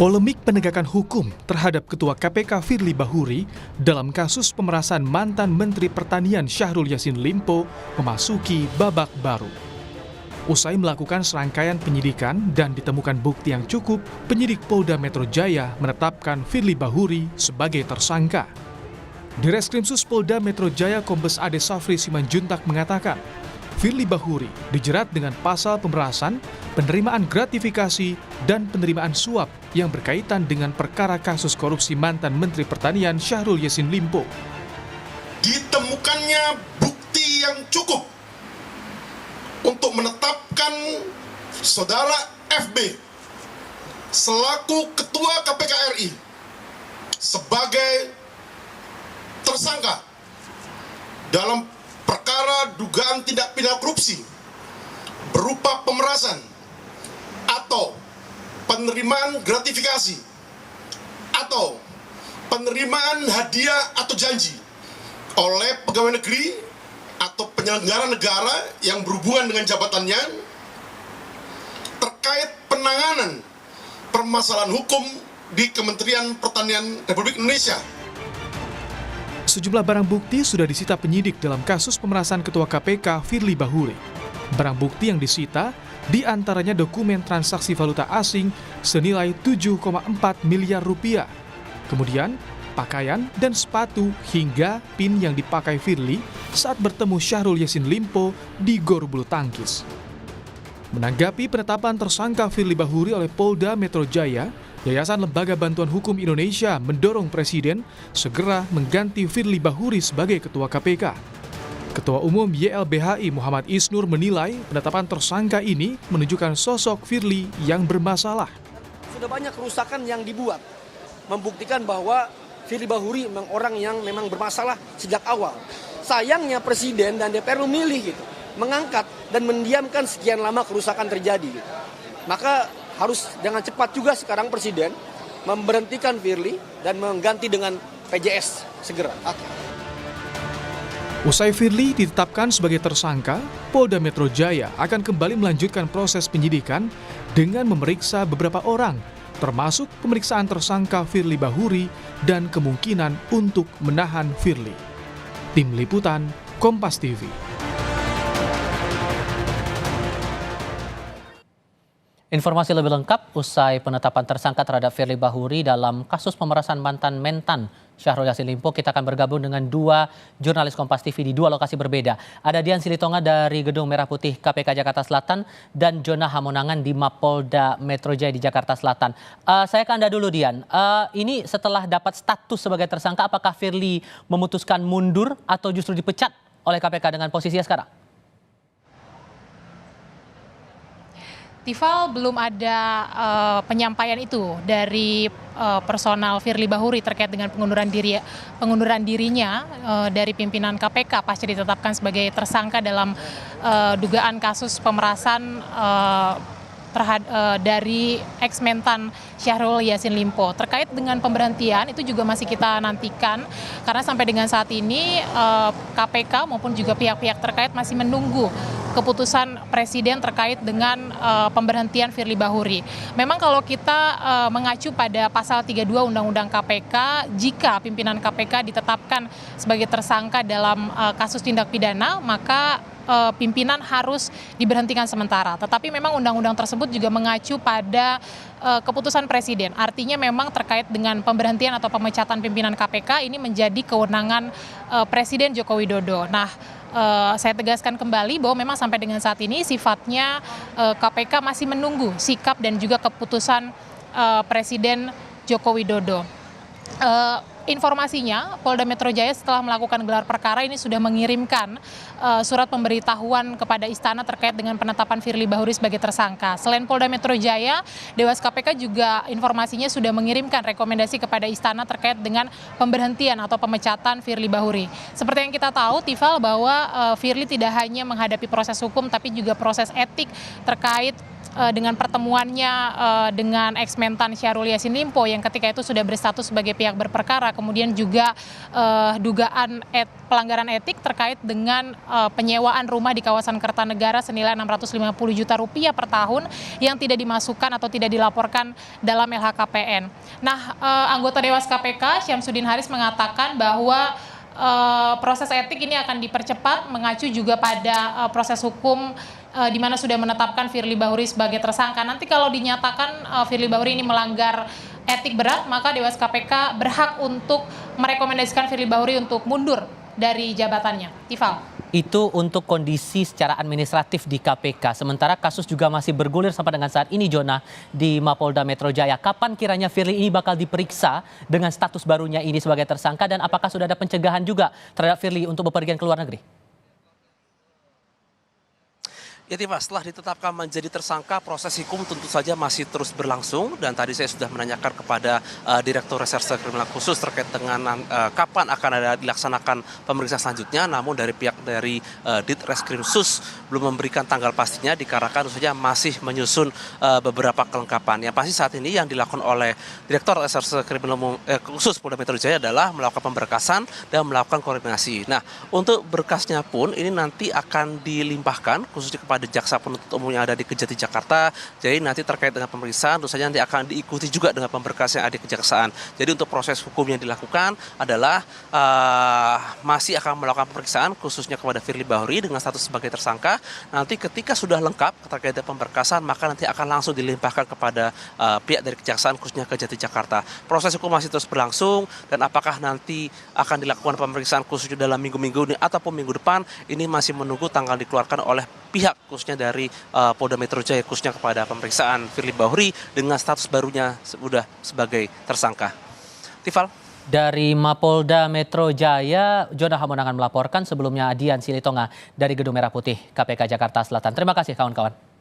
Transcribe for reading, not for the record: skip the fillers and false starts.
Polemik penegakan hukum terhadap Ketua KPK Firly Bahuri dalam kasus pemerasan mantan Menteri Pertanian Syahrul Yassin Limpo memasuki babak baru. Usai melakukan serangkaian penyidikan dan ditemukan bukti yang cukup, penyidik Polda Metro Jaya menetapkan Firly Bahuri sebagai tersangka. Direskrimsus Polda Metro Jaya Kombes Ade Safri Simanjuntak mengatakan, Firly Bahuri dijerat dengan pasal pemerasan, penerimaan gratifikasi, dan penerimaan suap yang berkaitan dengan perkara kasus korupsi mantan Menteri Pertanian Syahrul Yassin Limpo. Ditemukannya bukti yang cukup untuk menetapkan saudara FB selaku Ketua KPK RI sebagai tersangka dalam perkara dugaan tindak pidana korupsi berupa pemerasan atau penerimaan gratifikasi atau penerimaan hadiah atau janji oleh pegawai negeri atau penyelenggara negara yang berhubungan dengan jabatannya terkait penanganan permasalahan hukum di Kementerian Pertanian Republik Indonesia. Sejumlah barang bukti sudah disita penyidik dalam kasus pemerasan Ketua KPK Firly Bahuri. Barang bukti yang disita diantaranya dokumen transaksi valuta asing senilai 7,4 miliar rupiah. Kemudian, pakaian dan sepatu hingga pin yang dipakai Firly saat bertemu Syahrul Yassin Limpo di Gor Bulu Tangkis. Menanggapi penetapan tersangka Firly Bahuri oleh Polda Metro Jaya, Yayasan Lembaga Bantuan Hukum Indonesia mendorong Presiden segera mengganti Firly Bahuri sebagai Ketua KPK. Ketua Umum YLBHI Muhammad Isnur menilai penetapan tersangka ini menunjukkan sosok Firly yang bermasalah. Sudah banyak kerusakan yang dibuat, membuktikan bahwa Firly Bahuri memang orang yang memang bermasalah sejak awal. Sayangnya Presiden dan DPR memilih mengangkat dan mendiamkan sekian lama kerusakan terjadi. Maka harus dengan cepat juga sekarang Presiden memberhentikan Firly dan mengganti dengan PJS segera. Usai Firly ditetapkan sebagai tersangka, Polda Metro Jaya akan kembali melanjutkan proses penyidikan dengan memeriksa beberapa orang, termasuk pemeriksaan tersangka Firly Bahuri dan kemungkinan untuk menahan Firly. Tim Liputan, Kompas TV. Informasi lebih lengkap usai penetapan tersangka terhadap Firly Bahuri dalam kasus pemerasan mantan Mentan Syahrul Yassin Limpo, kita akan bergabung dengan dua jurnalis Kompas TV di dua lokasi berbeda. Ada Dian Silitonga dari Gedung Merah Putih KPK Jakarta Selatan dan Jona Hamonangan di Mapolda Metro Jaya di Jakarta Selatan. Saya ke Anda dulu, Dian. Ini setelah dapat status sebagai tersangka, apakah Firly memutuskan mundur atau justru dipecat oleh KPK dengan posisinya sekarang? Tifal, belum ada penyampaian itu dari personal Firly Bahuri terkait dengan pengunduran dirinya dari pimpinan KPK pasca ditetapkan sebagai tersangka dalam dugaan kasus pemerasan dari ex-mentan Syahrul Yassin Limpo. Terkait dengan pemberhentian itu juga masih kita nantikan karena sampai dengan saat ini KPK maupun juga pihak-pihak terkait masih menunggu keputusan Presiden terkait dengan pemberhentian Firly Bahuri. Memang kalau kita mengacu pada pasal 32 Undang-Undang KPK, jika pimpinan KPK ditetapkan sebagai tersangka dalam kasus tindak pidana, maka pimpinan harus diberhentikan sementara. Tetapi memang undang-undang tersebut juga mengacu pada keputusan Presiden. Artinya memang terkait dengan pemberhentian atau pemecatan pimpinan KPK ini menjadi kewenangan Presiden Joko Widodo. Nah, saya tegaskan kembali bahwa memang sampai dengan saat ini sifatnya KPK masih menunggu sikap dan juga keputusan Presiden Joko Widodo. Informasinya, Polda Metro Jaya setelah melakukan gelar perkara ini sudah mengirimkan surat pemberitahuan kepada Istana terkait dengan penetapan Firly Bahuri sebagai tersangka. Selain Polda Metro Jaya, Dewas KPK juga informasinya sudah mengirimkan rekomendasi kepada Istana terkait dengan pemberhentian atau pemecatan Firly Bahuri. Seperti yang kita tahu, Tifal, bahwa Firly tidak hanya menghadapi proses hukum tapi juga proses etik terkait dengan pertemuannya dengan ex-mentan Syahrul Yassin Limpo yang ketika itu sudah berstatus sebagai pihak berperkara kemudian juga dugaan pelanggaran etik terkait dengan penyewaan rumah di kawasan Kertanegara senilai 650 juta rupiah per tahun yang tidak dimasukkan atau tidak dilaporkan dalam LHKPN. Nah, anggota Dewas KPK Syamsuddin Haris mengatakan bahwa proses etik ini akan dipercepat, mengacu juga pada proses hukum di mana sudah menetapkan Firly Bahuri sebagai tersangka. Nanti kalau dinyatakan Firly Bahuri ini melanggar etik berat, maka Dewas KPK berhak untuk merekomendasikan Firly Bahuri untuk mundur dari jabatannya. Tifal. Itu untuk kondisi secara administratif di KPK. Sementara kasus juga masih bergulir sampai dengan saat ini, Jona, di Mapolda Metro Jaya. Kapan kiranya Firly ini bakal diperiksa dengan status barunya ini sebagai tersangka, dan apakah sudah ada pencegahan juga terhadap Firly untuk bepergian ke luar negeri? Ya Tifa, setelah ditetapkan menjadi tersangka, proses hukum tentu saja masih terus berlangsung, dan tadi saya sudah menanyakan kepada Direktur Reserse Kriminal Khusus terkait dengan kapan akan ada dilaksanakan pemeriksaan selanjutnya. Namun dari pihak dari Ditreskrim Sus belum memberikan tanggal pastinya, dikarenakan tentu saja masih menyusun beberapa kelengkapan. Yang pasti saat ini yang dilakukan oleh Direktur Reserse Kriminal Khusus Polda Metro Jaya adalah melakukan pemberkasan dan melakukan koordinasi. Nah, untuk berkasnya pun ini nanti akan dilimpahkan khususnya kepada jaksa penuntut umum yang ada di Kejati Jakarta. Jadi nanti terkait dengan pemeriksaan tentu saja nanti akan diikuti juga dengan pemberkas yang ada di Kejaksaan. Jadi untuk proses hukum yang dilakukan adalah masih akan melakukan pemeriksaan khususnya kepada Firly Bahuri dengan status sebagai tersangka. Nanti ketika sudah lengkap terkait dengan pemberkasan, maka nanti akan langsung dilimpahkan kepada pihak dari Kejaksaan khususnya Kejati Jakarta. Proses hukum masih terus berlangsung, dan apakah nanti akan dilakukan pemeriksaan khususnya dalam minggu-minggu ini ataupun minggu depan, ini masih menunggu tanggal dikeluarkan oleh pihak khususnya dari Polda Metro Jaya khususnya kepada pemeriksaan Firly Bahuri dengan status barunya sudah sebagai tersangka. Tifal. Dari Mapolda Metro Jaya, Jona Hamonangan melaporkan. Sebelumnya Adian Silitonga dari Gedung Merah Putih KPK Jakarta Selatan. Terima kasih kawan-kawan.